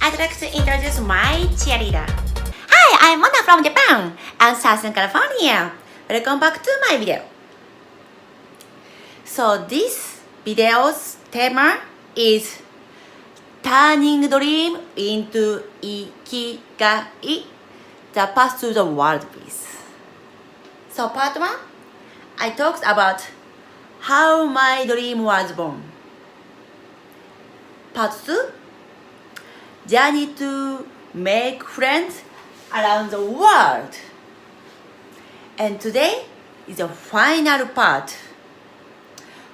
I'd like to introduce my cheerleader. Hi, I'm Mona from Japan and Southern California. Welcome back to my video. So this video's theme is turning dream into Ikigai, the path to the world peace. So part 1, I talked about how my dream was born. Part 2, journey to make friends around the world. And today is the final part.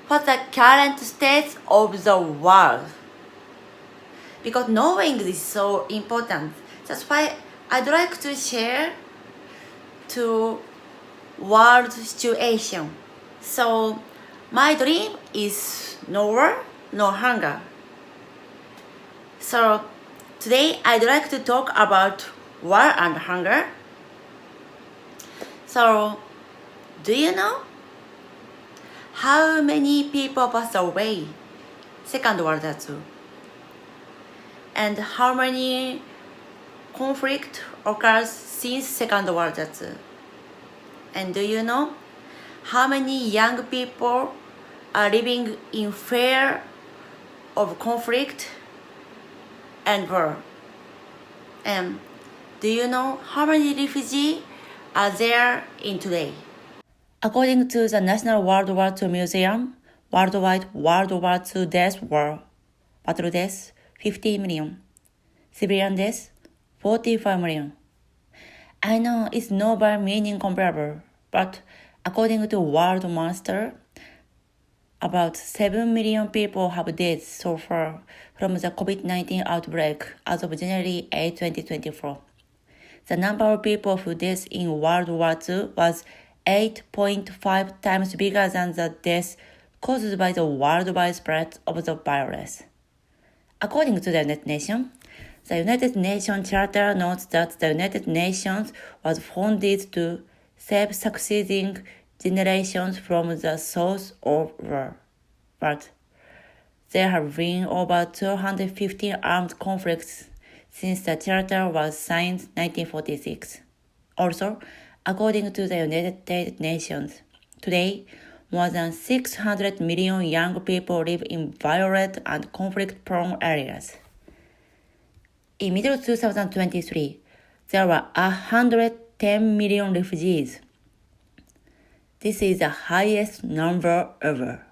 What's the current state of the world? Because knowing this is so important. That's why I'd like to share to world situation. So my dream is no war, no hunger. So today I'd like to talk about war and hunger. So do you know how many people passed away Second World War II? And how many conflict occurs since Second World War II? And do you know how many young people are living in fear of conflict and war? And do you know how many refugees are there in today? According to the National World War II Museum, worldwide World War II deaths were battle deaths 50 million, civilian deaths 45 million. I know it's no by meaning comparable, but according to World Master, about 7 million people have died so far from the COVID-19 outbreak as of January 8, 2024. The number of people who died in World War II was 8.5 times bigger than the deaths caused by the worldwide spread of the virus. According to the United Nations, the United Nations Charter notes that the United Nations was founded to save succeeding generations from the source of war. But there have been over 250 armed conflicts since the Charter was signed in 1946. Also, according to the United Nations, today, more than 600 million young people live in violent and conflict-prone areas. In middle 2023, there were 110 million refugees. This is the highest number ever.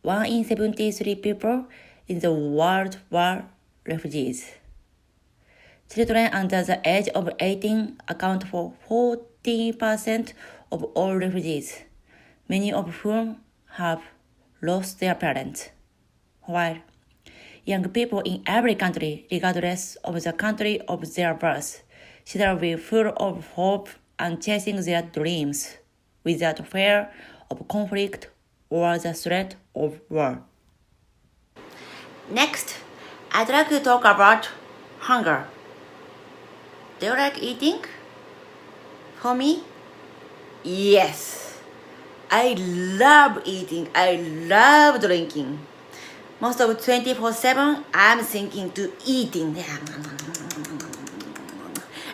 1 in 73 people in the world were refugees. Children under the age of 18 account for 14% of all refugees, many of whom have lost their parents. While young people in every country, regardless of the country of their birth, should be full of hope and chasing their dreams without fear of conflict or the threat of war. Next, I'd like to talk about hunger. Do you like eating? For me, yes. I love eating. I love drinking. Most of 24/7, I'm thinking to eating.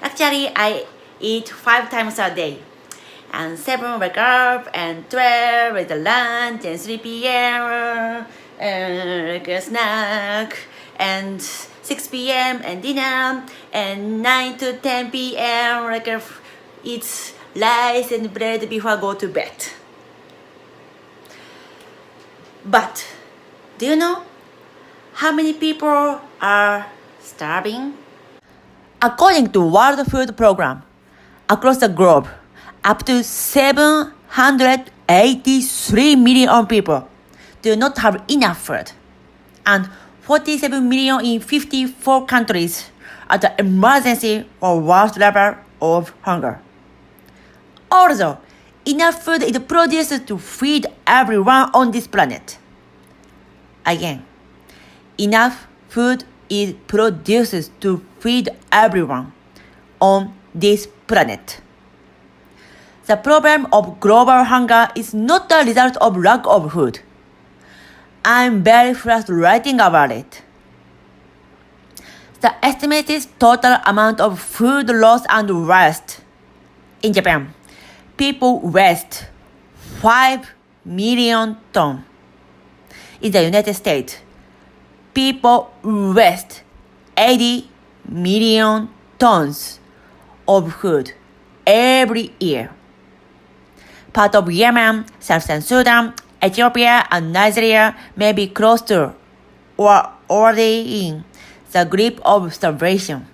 Actually, I eat 5 times a day. And 7 wake up, and 12 is the lunch, and 3 p.m. Like a snack, and 6 p.m. and dinner, and 9 to 10 p.m. like eat rice and bread before I go to bed. But do you know how many people are starving? According to World Food Program, across the globe, up to 783 million people do not have enough food, and 47 million in 54 countries are the emergency or worst level of hunger. Although enough food is produced to feed everyone on this planet. Again, enough food is produced to feed everyone on this planet. The problem of global hunger is not a result of lack of food. I'm very frustrated about it. The estimated total amount of food loss and waste in Japan. People waste 5 million tons. In the United States, people waste 80 million tons of food every year. Part of Yemen, Southern Sudan, Ethiopia, and Nigeria may be close to or already in the grip of starvation.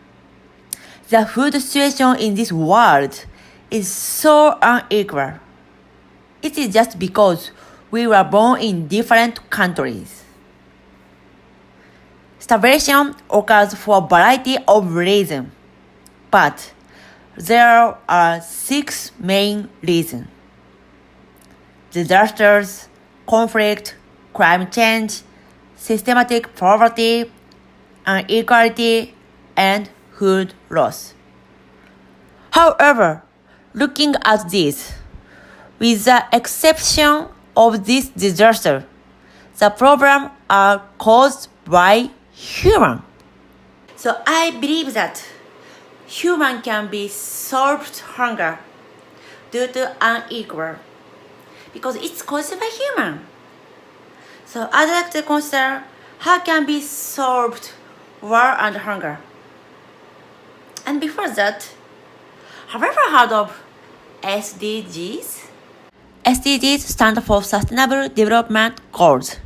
The food situation in this world is so unequal. It is just because we were born in different countries. Starvation occurs for a variety of reasons, but there are 6 main reasons: disasters, conflict, climate change, systematic poverty, inequality, and food loss. However, looking at this, with the exception of this disaster, the problems are caused by human. So I believe that human can be solved hunger due to unequal because it's caused by human. So I'd like to consider how can be solved war and hunger. And before that, have you ever heard of SDGs? SDGs stand for Sustainable Development Goals.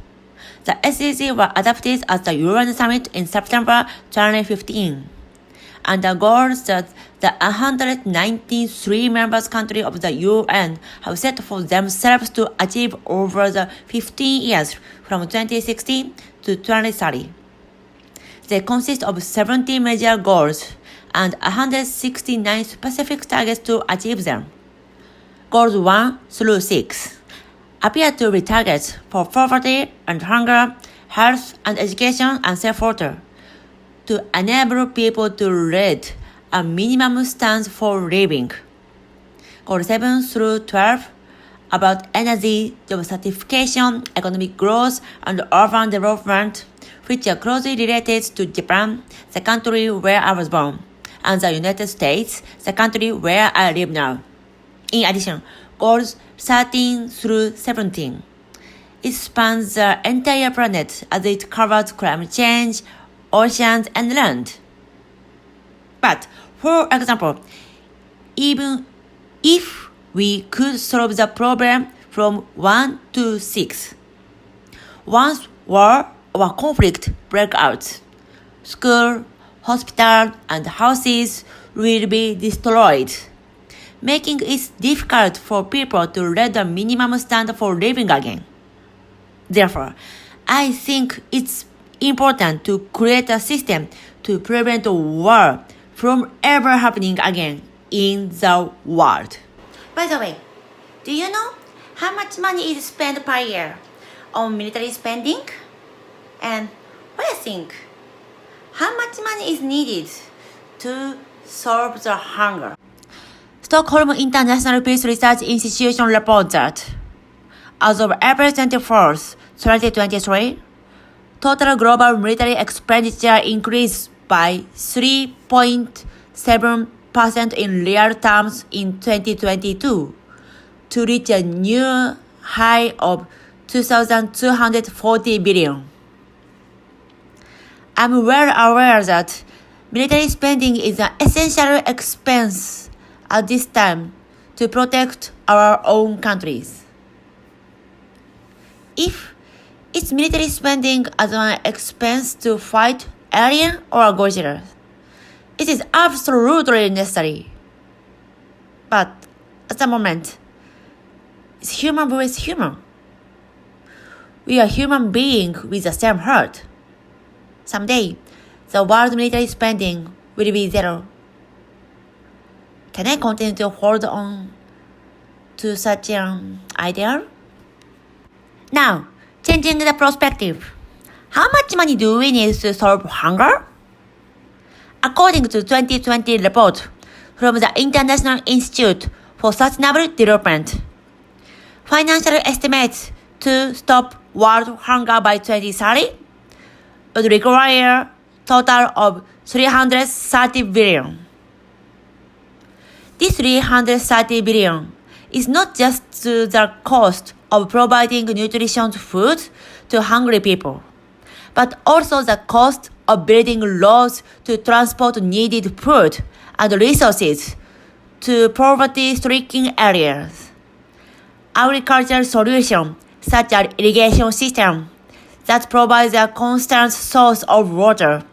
The SDGs were adopted at the UN Summit in September 2015, and the goals that the 193 members countries of the UN have set for themselves to achieve over the 15 years from 2016 to 2030. They consist of 70 major goals and 169 specific targets to achieve them. Goals 1 through 6 appear to be targets for poverty and hunger, health and education, and safe water, to enable people to lead a minimum standard for living. Goal 7 through 12 about energy, job certification, economic growth, and urban development, which are closely related to Japan, the country where I was born, and the United States, the country where I live now. In addition, goals 13 through 17. It spans the entire planet as it covers climate change, oceans, and land. But, for example, even if we could solve the problem from 1 to 6, once war or conflict breaks out, school, hospital, and houses will be destroyed, making it difficult for people to lead a minimum standard for living again. Therefore, I think it's important to create a system to prevent war from ever happening again in the world. By the way, do you know how much money is spent per year on military spending? And what do you think? How much money is needed to solve the hunger? Stockholm International Peace Research Institution reports that as of April 24th, 2023, total global military expenditure increased by 3.7% in real terms in 2022 to reach a new high of 2,240 billion. I'm well aware that military spending is an essential expense at this time to protect our own countries. If it's military spending as an expense to fight alien or Godzilla, it is absolutely necessary. But at the moment, it's human versus human. We are human beings with the same heart. Someday, the world military spending will be zero. Can I continue to hold on to such an ideal? Now, changing the perspective. How much money do we need to solve hunger? According to 2020 report from the International Institute for Sustainable Development, financial estimates to stop world hunger by 2030 would require a total of 330 billion. This 330 billion is not just the cost of providing nutritious food to hungry people, but also the cost of building roads to transport needed food and resources to poverty-stricken areas. Agricultural solutions such as irrigation system that provides a constant source of water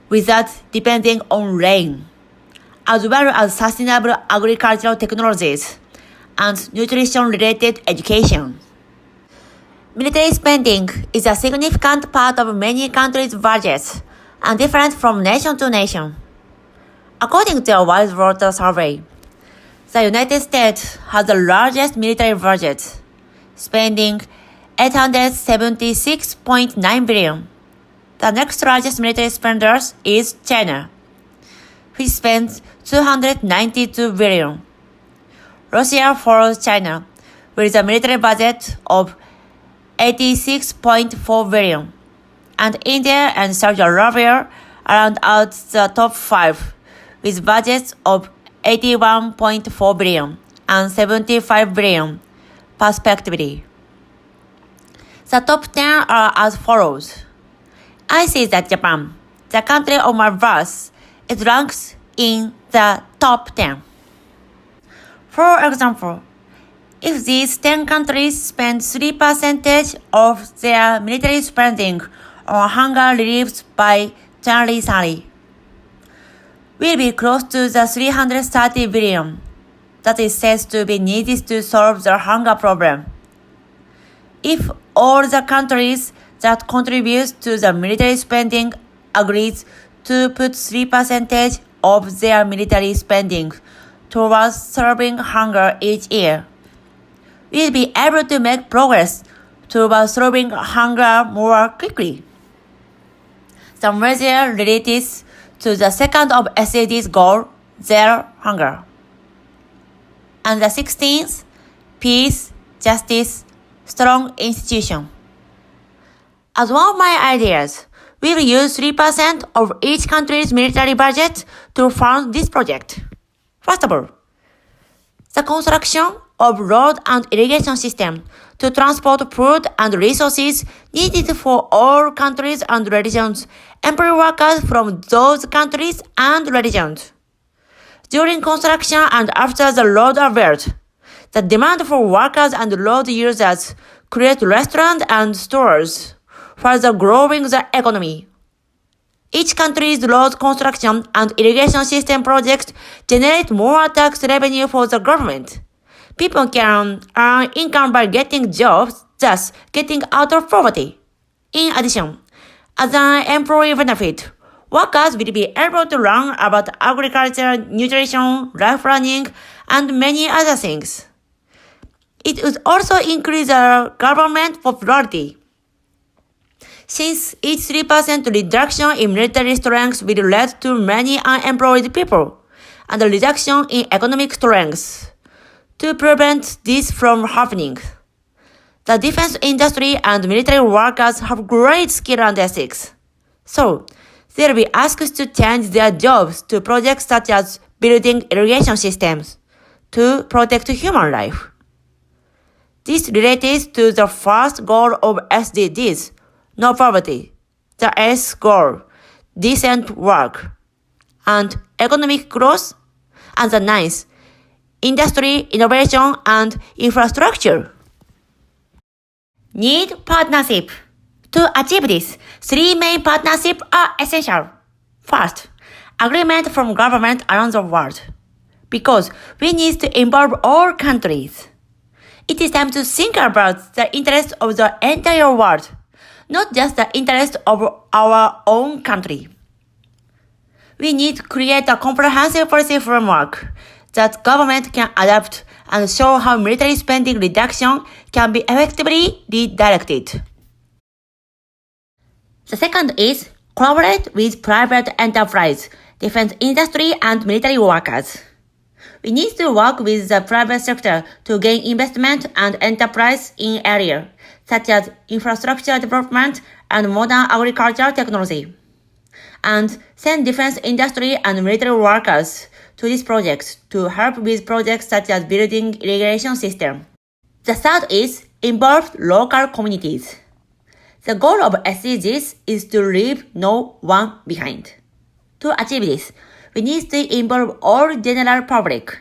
without depending on rain, as well as sustainable agricultural technologies and nutrition-related education. Military spending is a significant part of many countries' budgets and different from nation to nation. According to a World Water Survey, the United States has the largest military budget, spending $876.9 billion. The next largest military spender is China, which spends $292 billion. Russia follows China with a military budget of $86.4 billion, and India and Saudi Arabia round out the top 5 with budgets of $81.4 billion and $75 billion, respectively. The top 10 are as follows. I see that Japan, the country of my birth, it ranks in the top 10. For example, if these 10 countries spend 3% of their military spending on hunger relief by 2030, we'll be close to the 330 billion that is said to be needed to solve the hunger problem. If all the countries that contribute to the military spending agrees to put 3% of their military spending towards solving hunger each year, we'll be able to make progress towards solving hunger more quickly. The measure related to the second of SDGs goal, zero hunger. And the 16th, peace, justice, strong institution. As one of my ideas, we will use 3% of each country's military budget to fund this project. First of all, the construction of road and irrigation systems to transport food and resources needed for all countries and regions, employ workers from those countries and regions. During construction and after the roads are built, the demand for workers and road users create restaurants and stores, further growing the economy. Each country's road construction and irrigation system projects generate more tax revenue for the government. People can earn income by getting jobs, thus getting out of poverty. In addition, as an employee benefit, workers will be able to learn about agriculture, nutrition, life planning, and many other things. It would also increase the government popularity, since each 3% reduction in military strength will lead to many unemployed people and a reduction in economic strength. To prevent this from happening, the defense industry and military workers have great skill and ethics. So, they will be asked to change their jobs to projects such as building irrigation systems to protect human life. This relates to the first goal of SDGs, no poverty, the S goal, decent work, and economic growth, and the ninth, industry, innovation, and infrastructure. Need partnership. To achieve this, 3 main partnerships are essential. First, agreement from governments around the world, because we need to involve all countries. It is time to think about the interests of the entire world, not just the interest of our own country. We need to create a comprehensive policy framework that government can adapt and show how military spending reduction can be effectively redirected. The second is collaborate with private enterprise, defense industry, and military workers. We need to work with the private sector to gain investment and enterprise in areas such as infrastructure development and modern agricultural technology. and send defense industry and military workers to this project to help with projects such as building irrigation system. The third is involve local communities. The goal of SDGs is to leave no one behind. To achieve this, we need to involve all general public.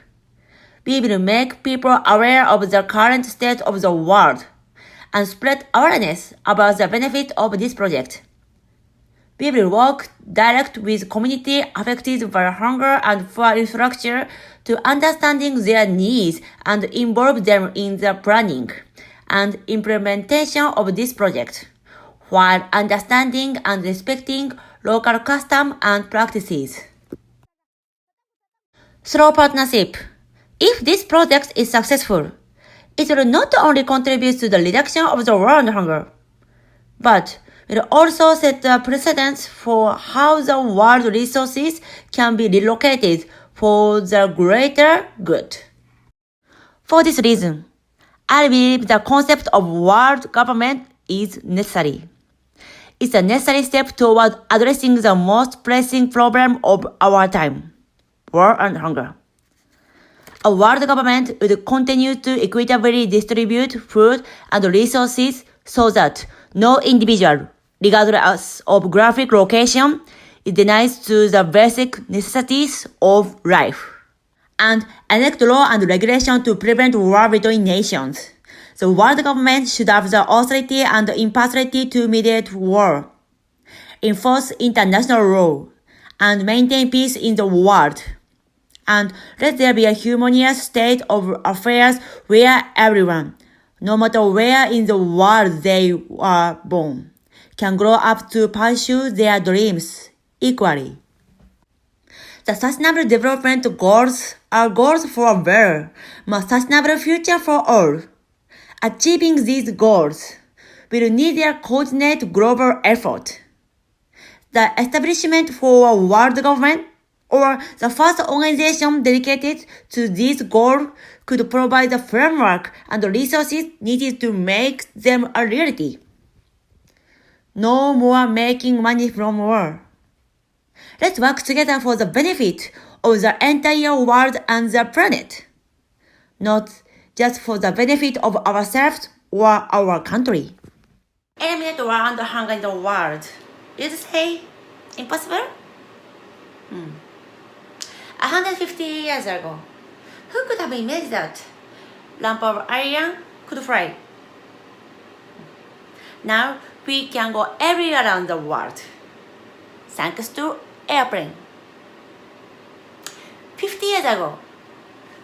We will make people aware of the current state of the world and spread awareness about the benefit of this project. We will work direct with community affected by hunger and poor infrastructure to understanding their needs and involve them in the planning and implementation of this project, while understanding and respecting local customs and practices. Through partnership, if this project is successful, it will not only contribute to the reduction of the world hunger, but will also set the precedence for how the world resources can be relocated for the greater good. For this reason, I believe the concept of world government is necessary. It's a necessary step toward addressing the most pressing problem of our time, war and hunger. A world government would continue to equitably distribute food and resources so that no individual, regardless of geographic location, is denied to the basic necessities of life. And enact law and regulation to prevent war between nations. The world government should have the authority and impartiality to mediate war, enforce international law, and maintain peace in the world. And let there be a harmonious state of affairs where everyone, no matter where in the world they are born, can grow up to pursue their dreams equally. The Sustainable Development Goals are goals for a better, more sustainable future for all. Achieving these goals will need a coordinated global effort. The establishment for a world government or the first organization dedicated to this goal could provide the framework and the resources needed to make them a reality. No more making money from war. Let's work together for the benefit of the entire world and the planet, not just for the benefit of ourselves or our country. Eliminate war and hunger in the world. Did you say impossible? 150 years ago, who could have imagined that lump of iron could fly? Now we can go everywhere around the world, thanks to airplane. 50 years ago,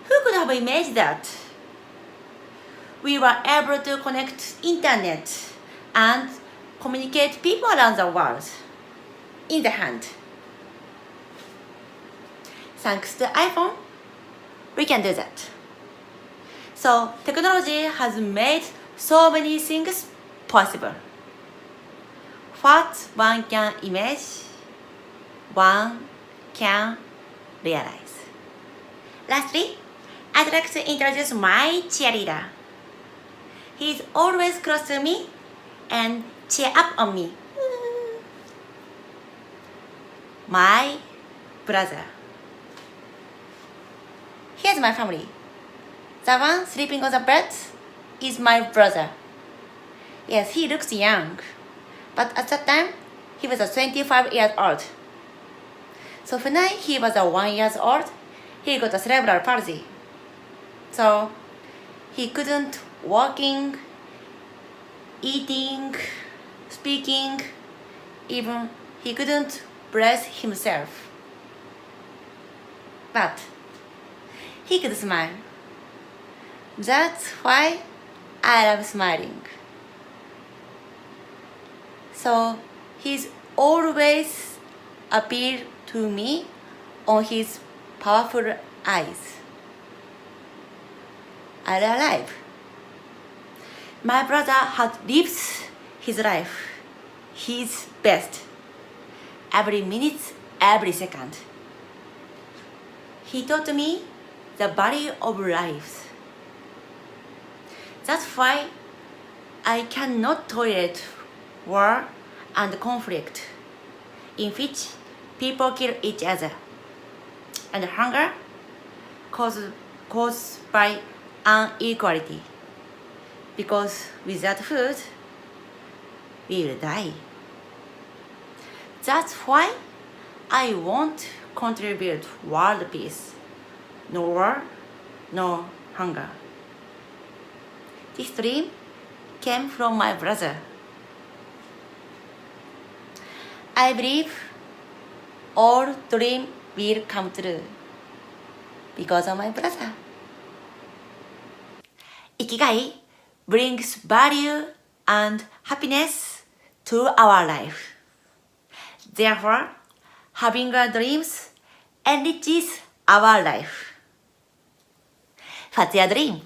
who could have imagined that we were able to connect internet and communicate people around the world in the hand? Thanks to iPhone, we can do that. So technology has made so many things possible. What one can imagine, one can realize. Lastly, I'd like to introduce my cheerleader. He's always close to me and cheer up on me. My brother. Here's my family. The one sleeping on the bed is my brother. Yes, he looks young, but at that time, he was 25 years old. So when he was 1 year old, he got a cerebral palsy. So he couldn't walking, eating, speaking, even he couldn't breathe himself. But he could smile. That's why I love smiling. So he's always appeal to me on his powerful eyes. I'm alive. My brother had lived his life, his best, every minute, every second. He taught me the value of life. That's why I cannot tolerate war and conflict in which people kill each other. And hunger caused by inequality. Because without food, we will die. That's why I want to contribute world peace. No war, no hunger. This dream came from my brother. I believe all dreams will come true because of my brother. Ikigai brings value and happiness to our life. Therefore, having our dreams enriches our life. What's your dream?